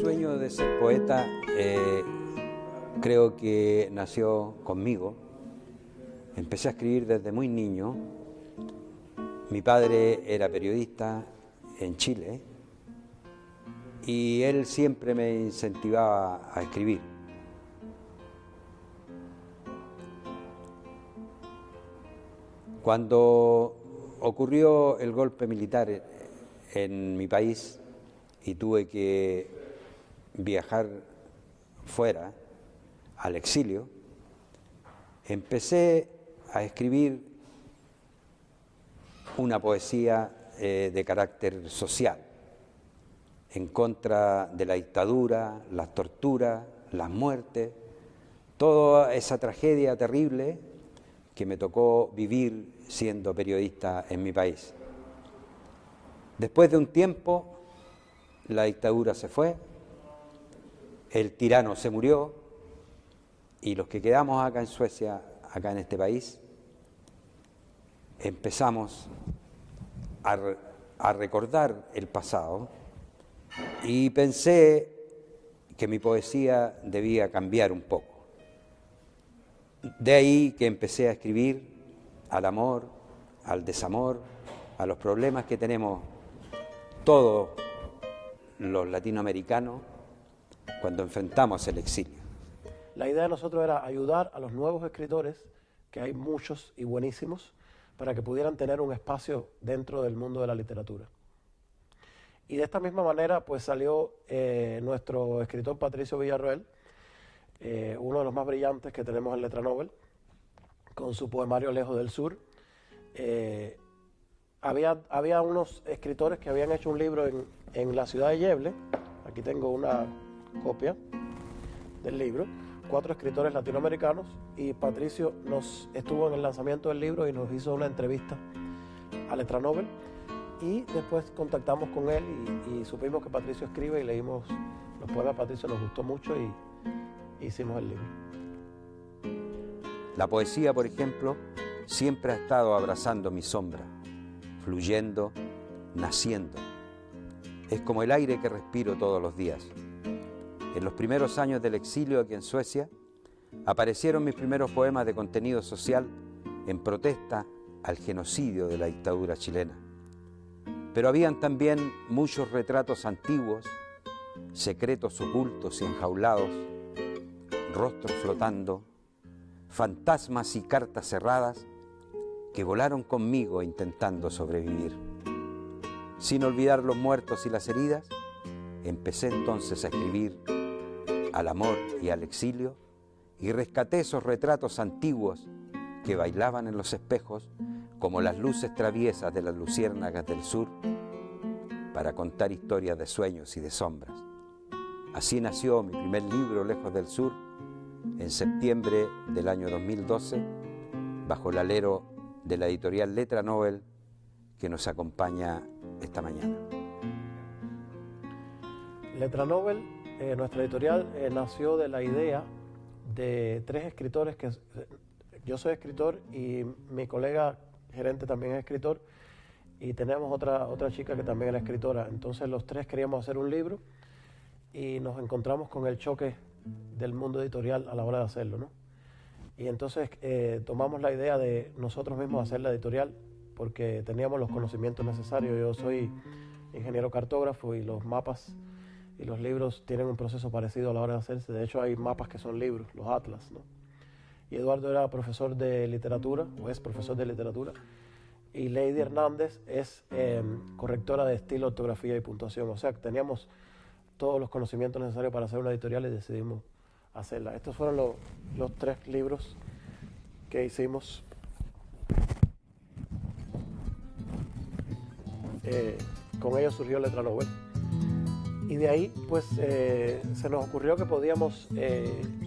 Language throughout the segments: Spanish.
sueño de ser poeta creo que nació conmigo. Empecé a escribir desde muy niño. Mi padre era periodista en Chile y él siempre me incentivaba a escribir. Cuando ocurrió el golpe militar en mi país y tuve que viajar fuera, al exilio, empecé a escribir una poesía de carácter social, en contra de la dictadura, las torturas, las muertes, toda esa tragedia terrible que me tocó vivir siendo periodista en mi país. Después de un tiempo, la dictadura se fue, el tirano se murió y los que quedamos acá en Suecia, acá en este país, empezamos a recordar el pasado y pensé que mi poesía debía cambiar un poco. De ahí que empecé a escribir al amor, al desamor, a los problemas que tenemos todos los latinoamericanos cuando enfrentamos el exilio. La idea de nosotros era ayudar a los nuevos escritores, que hay muchos y buenísimos, para que pudieran tener un espacio dentro del mundo de la literatura. Y de esta misma manera pues salió nuestro escritor Patricio Villarroel, uno de los más brillantes que tenemos en Letra Nobel, con su poemario Lejos del Sur. Había unos escritores que habían hecho un libro en la ciudad de Gävle. Aquí tengo una copia del libro, 4 escritores latinoamericanos, y Patricio estuvo en el lanzamiento del libro y nos hizo una entrevista a Letra Nobel, y después contactamos con él y supimos que Patricio escribe y leímos los poemas de Patricio, nos gustó mucho y hicimos el libro. La poesía, por ejemplo, siempre ha estado abrazando mi sombra, fluyendo, naciendo. Es como el aire que respiro todos los días. En los primeros años del exilio aquí en Suecia, aparecieron mis primeros poemas de contenido social en protesta al genocidio de la dictadura chilena. Pero habían también muchos retratos antiguos, secretos ocultos y enjaulados, rostros flotando, fantasmas y cartas cerradas que volaron conmigo intentando sobrevivir. Sin olvidar los muertos y las heridas, empecé entonces a escribir al amor y al exilio y rescaté esos retratos antiguos que bailaban en los espejos como las luces traviesas de las luciérnagas del sur para contar historias de sueños y de sombras. Así nació mi primer libro, Lejos del Sur, en septiembre del año 2012, bajo el alero de la editorial Letra Nobel, que nos acompaña esta mañana. Letra Nobel, nuestra editorial, nació de la idea de 3 escritores que yo soy escritor y mi colega gerente también es escritor, y tenemos otra chica que también era escritora. Entonces los 3 queríamos hacer un libro y nos encontramos con el choque del mundo editorial a la hora de hacerlo, ¿no? Y entonces tomamos la idea de nosotros mismos hacer la editorial porque teníamos los conocimientos necesarios. Yo soy ingeniero cartógrafo y los mapas y los libros tienen un proceso parecido a la hora de hacerse. De hecho hay mapas que son libros, los atlas, ¿no? Y Eduardo era profesor de literatura, o es profesor de literatura, y Lady Hernández es correctora de estilo, ortografía y puntuación. O sea, que teníamos todos los conocimientos necesarios para hacer una editorial y decidimos hacerla. Estos fueron los 3 libros que hicimos. Con ellos surgió Letra Nobel. Y de ahí, pues, se nos ocurrió que podíamos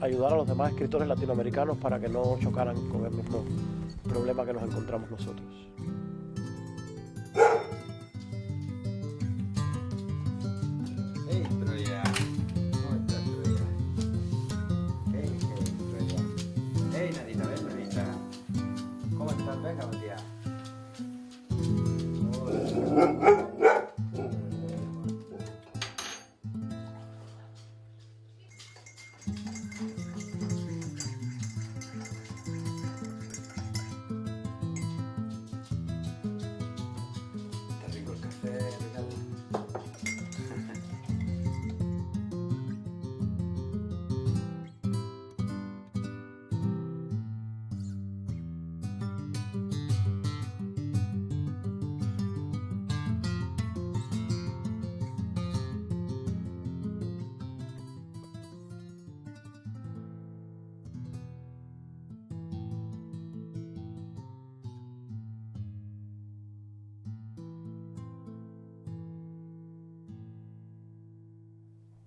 ayudar a los demás escritores latinoamericanos para que no chocaran con el mismo problema que nos encontramos nosotros. Hey, Troya. ¿Cómo estás, Troya? Hey, Troya. Hey, Nadita, ven, Nadita. ¿Cómo estás? Venga, un día.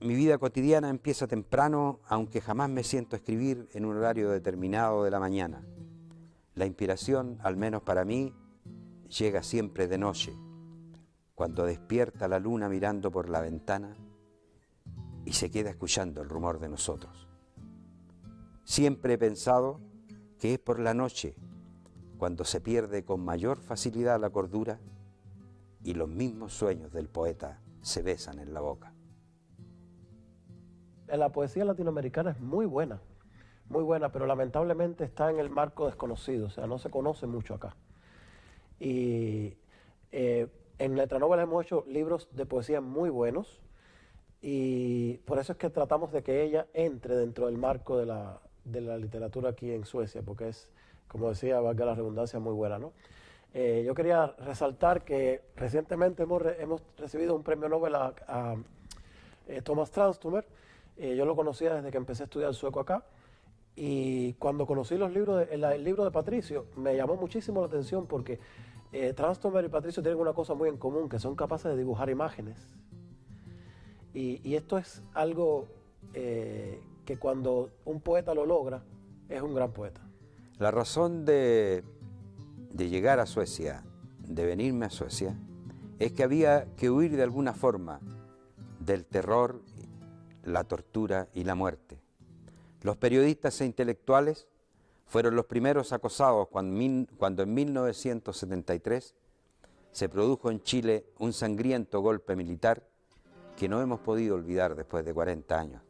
mi vida cotidiana empieza temprano, aunque jamás me siento a escribir en un horario determinado de la mañana. La inspiración, al menos para mí, llega siempre de noche, cuando despierta la luna mirando por la ventana y se queda escuchando el rumor de nosotros. Siempre he pensado que es por la noche cuando se pierde con mayor facilidad la cordura y los mismos sueños del poeta se besan en la boca. La poesía latinoamericana es muy buena, pero lamentablemente está en el marco desconocido, o sea, no se conoce mucho acá. Y en Letranóvel hemos hecho libros de poesía muy buenos y por eso es que tratamos de que ella entre dentro del marco de la literatura aquí en Suecia, porque es, como decía, valga la redundancia, muy buena, ¿no? Yo quería resaltar que recientemente hemos recibido un premio Nobel a Thomas Tranströmer. Yo lo conocía desde que empecé a estudiar sueco acá, y cuando conocí el libro de Patricio me llamó muchísimo la atención porque Tranströmer y Patricio tienen una cosa muy en común, que son capaces de dibujar imágenes, y esto es algo que cuando un poeta lo logra es un gran poeta. La razón de llegar a Suecia, de venirme a Suecia, es que había que huir de alguna forma del terror, la tortura y la muerte. Los periodistas e intelectuales fueron los primeros acosados cuando en 1973 se produjo en Chile un sangriento golpe militar que no hemos podido olvidar después de 40 años.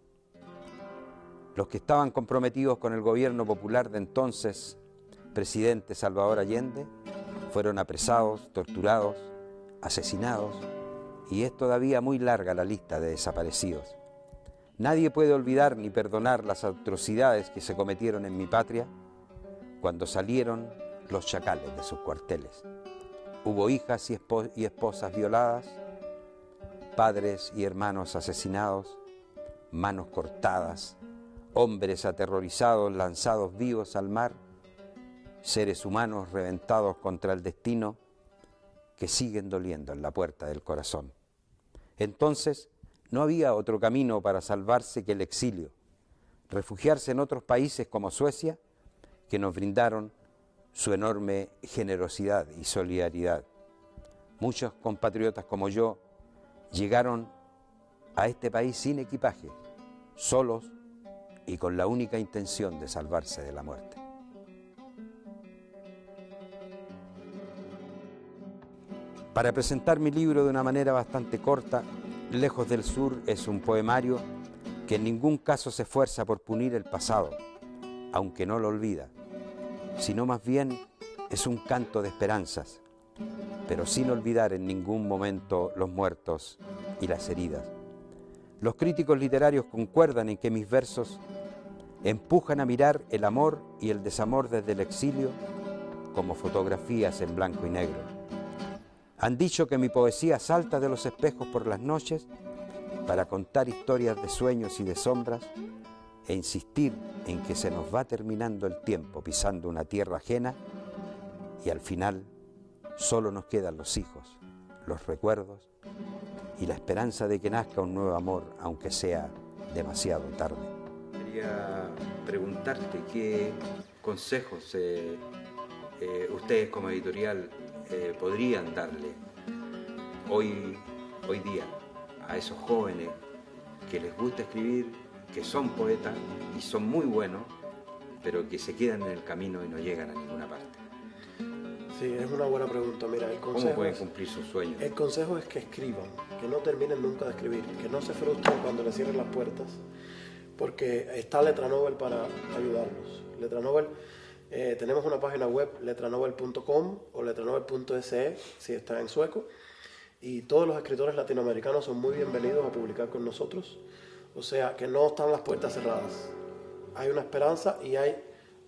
Los que estaban comprometidos con el gobierno popular de entonces, presidente Salvador Allende, fueron apresados, torturados, asesinados, y es todavía muy larga la lista de desaparecidos. Nadie puede olvidar ni perdonar las atrocidades que se cometieron en mi patria cuando salieron los chacales de sus cuarteles. Hubo hijas y esposas violadas, padres y hermanos asesinados, manos cortadas, hombres aterrorizados lanzados vivos al mar, seres humanos reventados contra el destino que siguen doliendo en la puerta del corazón. Entonces, no había otro camino para salvarse que el exilio, refugiarse en otros países como Suecia, que nos brindaron su enorme generosidad y solidaridad. Muchos compatriotas como yo llegaron a este país sin equipaje, solos y con la única intención de salvarse de la muerte. Para presentar mi libro de una manera bastante corta, Lejos del Sur es un poemario que en ningún caso se esfuerza por punir el pasado, aunque no lo olvida, sino más bien es un canto de esperanzas, pero sin olvidar en ningún momento los muertos y las heridas. Los críticos literarios concuerdan en que mis versos empujan a mirar el amor y el desamor desde el exilio como fotografías en blanco y negro. Han dicho que mi poesía salta de los espejos por las noches para contar historias de sueños y de sombras e insistir en que se nos va terminando el tiempo pisando una tierra ajena y al final solo nos quedan los hijos, los recuerdos y la esperanza de que nazca un nuevo amor, aunque sea demasiado tarde. Quería preguntarte qué consejos ustedes como editorial podrían darle hoy día a esos jóvenes que les gusta escribir, que son poetas y son muy buenos, pero que se quedan en el camino y no llegan a ninguna parte. Sí, es una buena pregunta. Mira, el consejo ¿Cómo pueden cumplir sus sueños? El consejo es que escriban, que no terminen nunca de escribir, que no se frustren cuando les cierren las puertas, porque está Letranóvel para ayudarlos. Letranóvel, tenemos una página web, letranóvel.com o letranóvel.se, si está en sueco, y todos los escritores latinoamericanos son muy bienvenidos a publicar con nosotros. O sea, que no están las puertas cerradas. Hay una esperanza y hay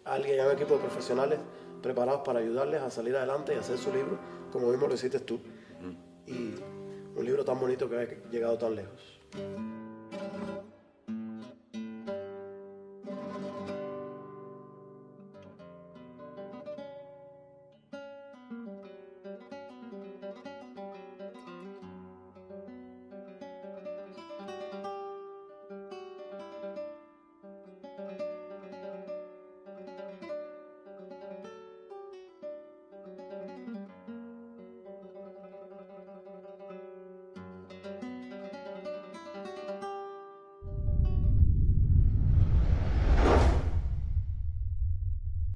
un equipo de profesionales preparados para ayudarles a salir adelante y hacer su libro, como mismo lo hiciste tú. Y un libro tan bonito que ha llegado tan lejos.